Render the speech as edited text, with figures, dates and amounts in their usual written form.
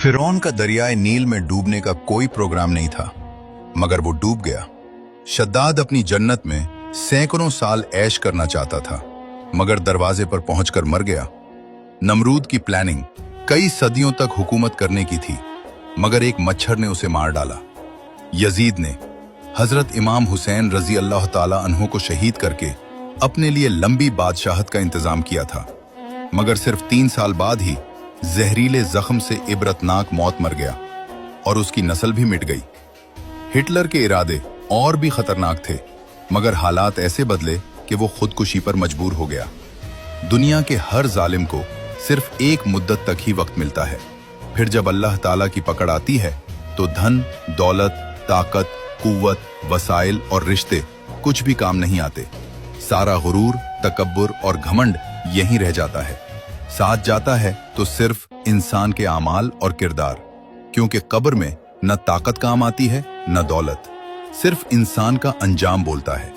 फिरौन का दरियाए नील में डूबने का कोई प्रोग्राम नहीं था, मगर वो डूब गया। शद्दाद अपनी जन्नत में सैकड़ों साल ऐश करना चाहता था, मगर दरवाजे पर पहुंचकर मर गया। नमरूद की प्लानिंग कई सदियों तक हुकूमत करने की थी, मगर एक मच्छर ने उसे मार डाला। यजीद ने हजरत इमाम हुसैन रजी अल्लाह ताला अन्हो को शहीद करके अपने लिए लंबी बादशाहत का इंतजाम किया था, मगर सिर्फ 3 साल बाद ही जहरीले जख्म से इबरतनाक मौत मर गया और उसकी नस्ल भी मिट गई। हिटलर के इरादे और भी खतरनाक थे, मगर हालात ऐसे बदले कि वो खुदकुशी पर मजबूर हो गया। दुनिया के हर जालिम को सिर्फ एक मुद्दत तक ही वक्त मिलता है, फिर जब अल्लाह ताला की पकड़ आती है तो धन, दौलत, ताकत, कुव्वत, वसाइल और रिश्ते कुछ भी काम नहीं आते। सारा गुरूर, तकब्बुर और घमंड यहीं रह जाता है। साथ जाता है तो सिर्फ इंसान के आमाल और किरदार, क्योंकि कब्र में न ताकत काम आती है न दौलत, सिर्फ इंसान का अंजाम बोलता है।